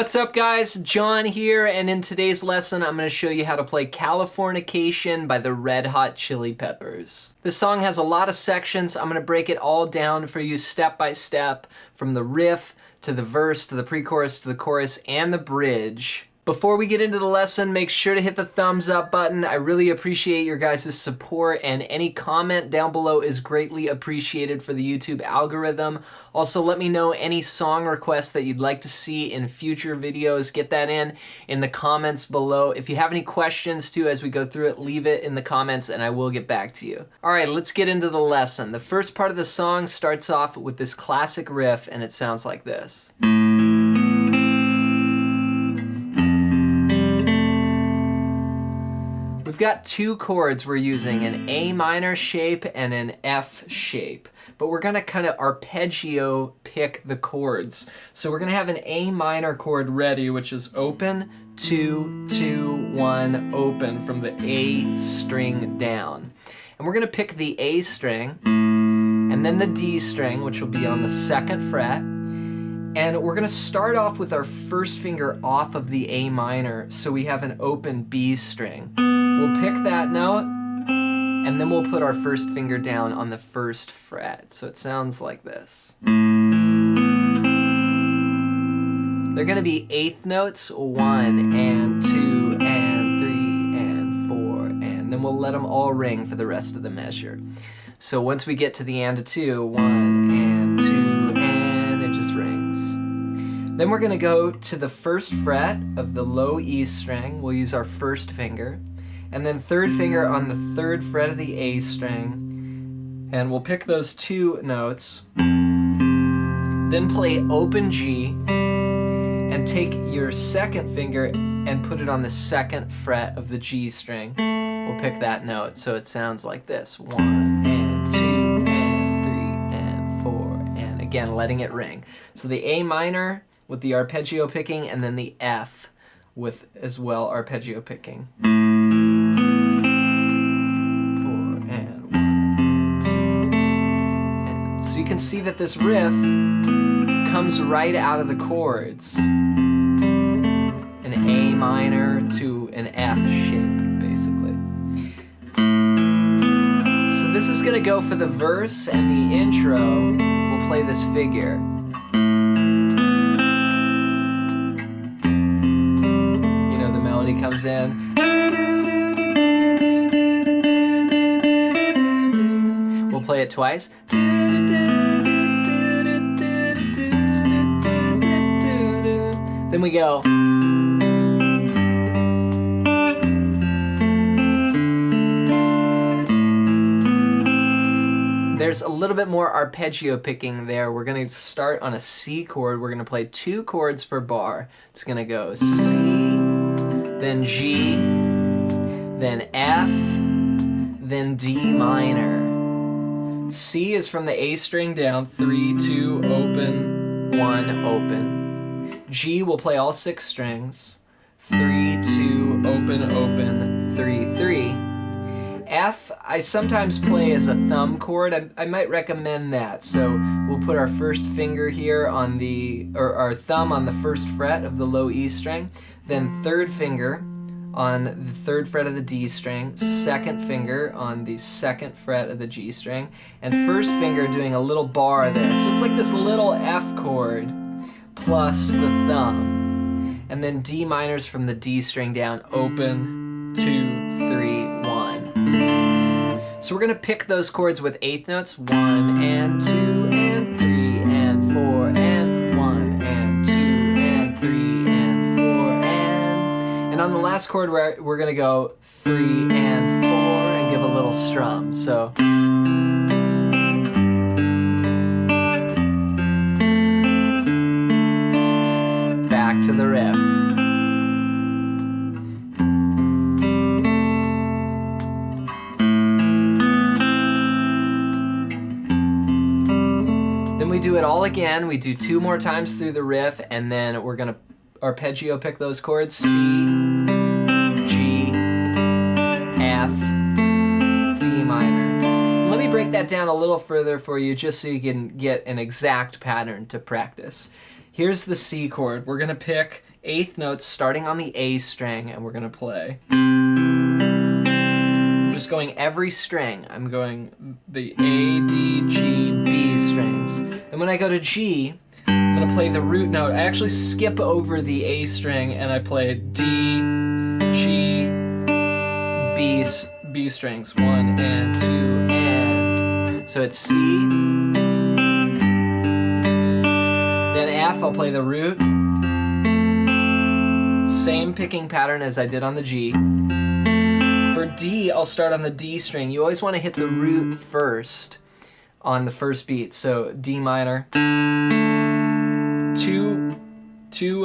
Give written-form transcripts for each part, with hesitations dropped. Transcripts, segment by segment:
What's up guys, John here, and in today's lesson I'm going to show you how to play Californication by the Red Hot Chili Peppers. This song has a lot of sections. I'm going to break it all down for you step by step, from the riff to the verse to the pre-chorus to the chorus and the bridge. Before we get into the lesson, make sure to hit the thumbs up button. I really appreciate your guys' support, and any comment down below is greatly appreciated for the YouTube algorithm. Also, let me know any song requests that you'd like to see in future videos. Get that in the comments below. If you have any questions too as we go through it, leave it in the comments and I will get back to you. All right, let's get into the lesson. The first part of the song starts off with this classic riff and it sounds like this. We've got two chords we're using, an A minor shape and an F shape, but we're gonna kind of arpeggio pick the chords. So we're gonna have an A minor chord ready, which is open, 2, 2, 1, open from the A string down. And we're gonna pick the A string and then the D string, which will be on the 2nd fret. And we're gonna start off with our first finger off of the A minor, so we have an open B string. We'll pick that note, and then we'll put our first finger down on the 1st fret. So it sounds like this. They're gonna be 8th notes, 1 and 2 and 3 and 4, and then we'll let them all ring for the rest of the measure. So once we get to the and a 2, 1 and 2, and it just rings. Then we're gonna go to the 1st fret of the low E string. We'll use our 1st finger. And then 3rd finger on the 3rd fret of the A string. And we'll pick those 2 notes. Then play open G. And take your 2nd finger and put it on the 2nd fret of the G string. We'll pick that note. So it sounds like this. 1 and 2 and 3 and 4. And again, letting it ring. So the A minor with the arpeggio picking, and then the F with as well arpeggio picking. So you can see that this riff comes right out of the chords. An A minor to an F shape, basically. So this is gonna go for the verse and the intro. We'll play this figure. You know, the melody comes in. We'll play it twice. Then we go. There's a little bit more arpeggio picking there. We're gonna start on a C chord. We're gonna play 2 chords per bar. It's gonna go C, then G, then F, then D minor. C is from the A string down, 3, 2, open, 1, open. G will play all 6 strings, 3, 2, open, open, 3, 3. F, I sometimes play as a thumb chord. I might recommend that. So we'll put our 1st finger here on or our thumb on the 1st fret of the low E string, then 3rd finger on the 3rd fret of the D string, 2nd finger on the 2nd fret of the G string, and 1st finger doing a little bar there. So it's like this little F chord plus the thumb. And then D minors from the D string down, open, 2, 3, 1. So we're gonna pick those chords with 8th notes, 1 and 2 and 3 and 4 and 1 and 2 and 3 and 4 and on the last chord we're gonna go 3 and 4 and give a little strum. So back to the riff. Then we do it all again. We do 2 more times through the riff, and then we're gonna arpeggio pick those chords, C, G, F, D minor. Let me break that down a little further for you just so you can get an exact pattern to practice. Here's the C chord. We're gonna pick eighth notes starting on the A string, and we're gonna play. I'm just going every string. I'm going the A, D, G, B strings. And when I go to G, I'm gonna play the root note. I actually skip over the A string and I play D, G, B strings. 1 and 2 and. So it's C. Then F, I'll play the root. Same picking pattern as I did on the G. For D, I'll start on the D string. You always want to hit the root first on the first beat. So D minor. Two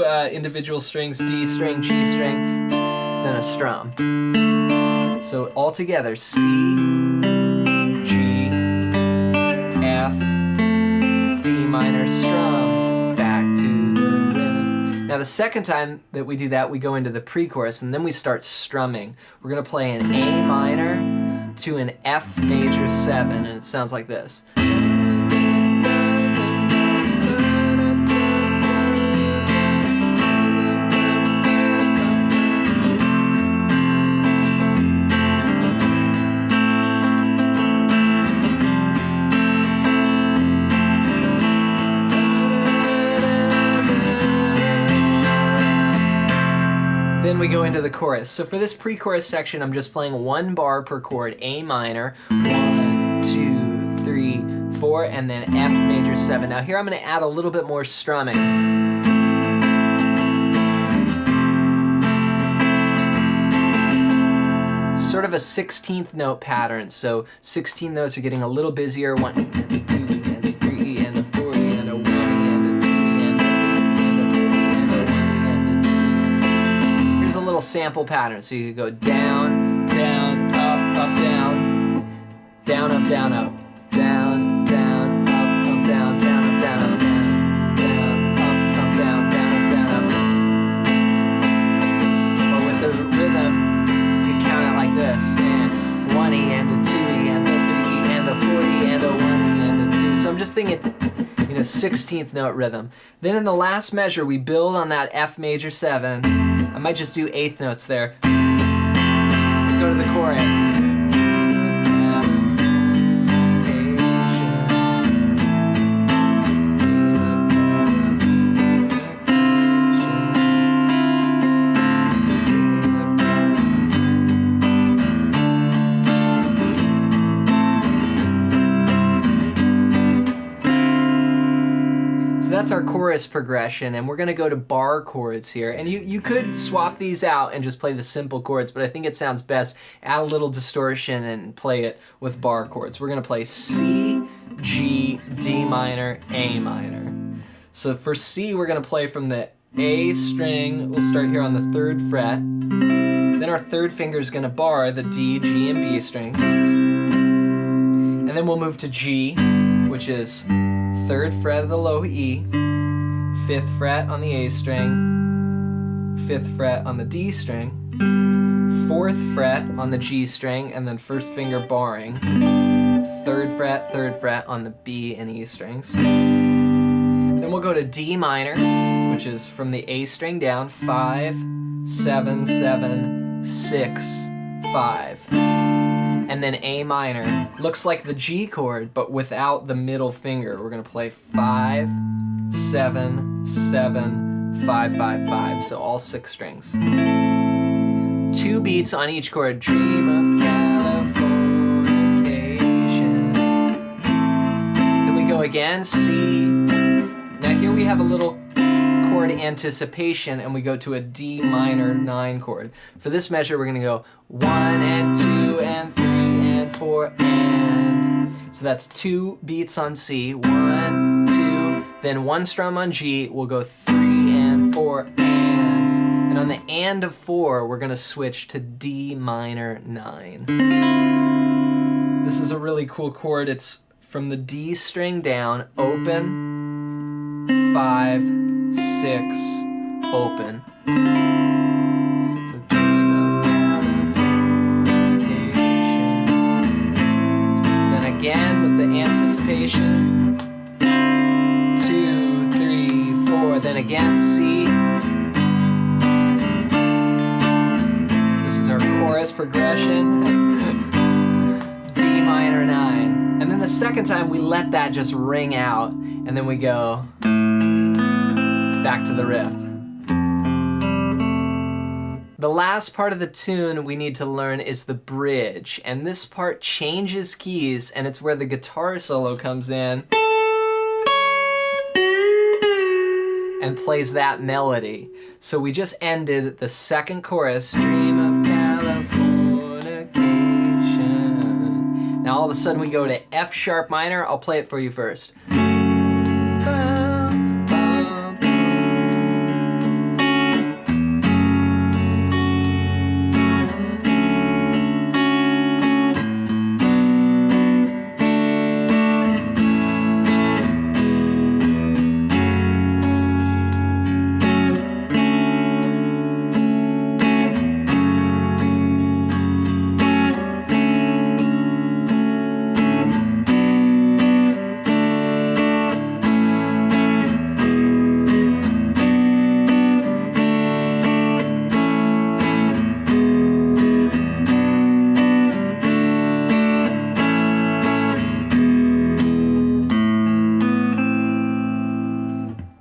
individual strings, D string, G string, then a strum. So all together, C, G, F, D minor, strum, back to the riff. Now the second time that we do that, we go into the pre-chorus and then we start strumming. We're gonna play an A minor to an F major 7, and it sounds like this. Then we go into the chorus. So for this pre-chorus section, I'm just playing 1 bar per chord, A minor, 1, 2, 3, 4, and then F major 7. Now here I'm going to add a little bit more strumming. It's sort of a 16th note pattern, so 16 notes are getting a little busier. 1 and a 2 and a 3 and a 4 and a 1 and a 2 and a 3 and a 4 and a 1 and a 2. Here's a little sample pattern, so you could go down, down, up, up, down, down, up, down, up, down, down, up, up, down, down, up, down, up, down, up, up, down, down, up, down, up. But with the rhythm, you count it like this, and 1E and a 2E and a 3E and a 4E and a 1E and a 2. So I'm just thinking, 16th note rhythm. Then in the last measure, we build on that F major 7. I might just do 8th notes there. Go to the chorus. So that's our chorus progression, and we're gonna go to bar chords here. And you could swap these out and just play the simple chords, but I think it sounds best, add a little distortion and play it with bar chords. We're gonna play C, G, D minor, A minor. So for C, we're gonna play from the A string. We'll start here on the 3rd fret. Then our 3rd finger is gonna bar the D, G, and B strings. And then we'll move to G, which is 3rd fret of the low E, 5th fret on the A string, 5th fret on the D string, 4th fret on the G string, and then 1st finger barring, 3rd fret on the B and E strings. Then we'll go to D minor, which is from the A string down, 5, 7, 7, 6, 5. And then A minor. Looks like the G chord, but without the middle finger. We're gonna play 5, 7, 7, 5, 5, 5. So all 6 strings. 2 beats on each chord. Dream of Californication. Then we go again, C. Now here we have a little chord anticipation, and we go to a D minor 9 chord. For this measure, we're gonna go 1 and 2 and 3 and 4 and. So that's 2 beats on C, 1, 2, then 1 strum on G. We'll go 3 and 4 and on the and of 4, we're gonna switch to D minor 9. This is a really cool chord. It's from the D string down, open, 5, 6, open. So dream of Californication. Then again with the anticipation. 2, 3, 4. progression. D minor 9. And then the second time we let that just ring out, and then we go back to the riff. The last part of the tune we need to learn is the bridge, and this part changes keys, and it's where the guitar solo comes in and plays that melody. So we just ended the second chorus, Dream of Californication. Now all of a sudden we go to F sharp minor. I'll play it for you first.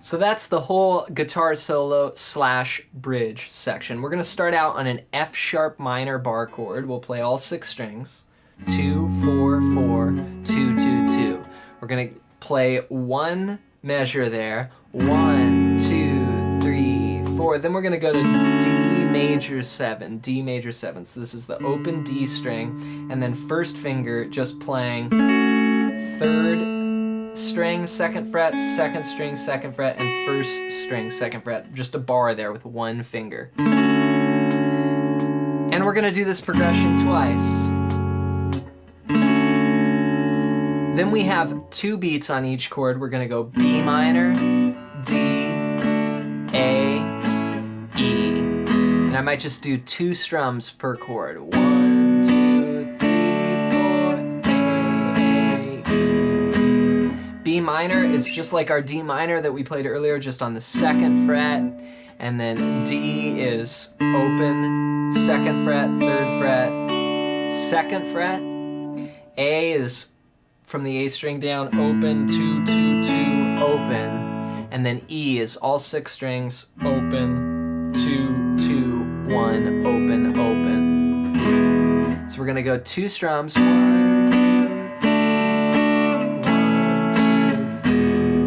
So that's the whole guitar solo slash bridge section. We're gonna start out on an F sharp minor bar chord. We'll play all 6 strings. 2, 4, 4, 2, 2, 2. We're gonna play one measure there. 1, 2, 3, 4. Then we're gonna go to D major 7. D major 7. So this is the open D string, and then first finger just playing 3rd string, 2nd fret, 2nd string, 2nd fret, and 1st string, 2nd fret. Just a bar there with one finger. And we're gonna do this progression twice. Then we have 2 beats on each chord. We're gonna go B minor, D, A, E. And I might just do 2 strums per chord. 1, 2, 3, 4, A, E. B minor is just like our D minor that we played earlier, just on the 2nd fret. And then D is open, 2nd fret, 3rd fret, 2nd fret. A is from the A string down, open, 2, 2, 2, open. And then E is all 6 strings, open, 2, 2, 1, open, open. So we're gonna go 2 strums, 1, 2, 3,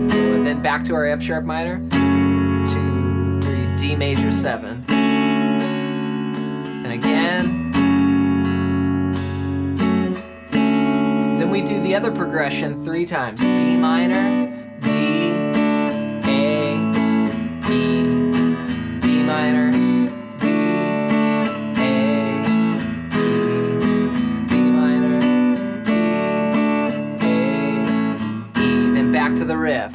4. Then back to our F sharp minor, 2, 3, D major 7. And again. Then we do the other progression 3 times. B minor, D, A, E, B minor, D, A, E, B minor, D, A, E. Then back to the riff.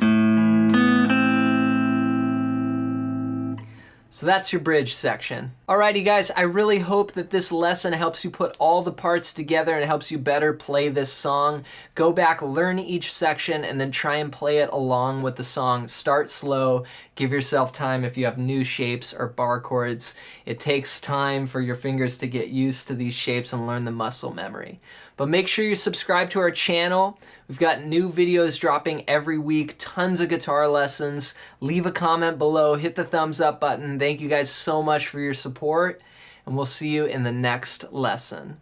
So that's your bridge section. Alrighty guys, I really hope that this lesson helps you put all the parts together and helps you better play this song. Go back, learn each section, and then try and play it along with the song. Start slow, give yourself time if you have new shapes or bar chords. It takes time for your fingers to get used to these shapes and learn the muscle memory. But make sure you subscribe to our channel. We've got new videos dropping every week, tons of guitar lessons. Leave a comment below, hit the thumbs up button. Thank you guys so much for your support, and we'll see you in the next lesson.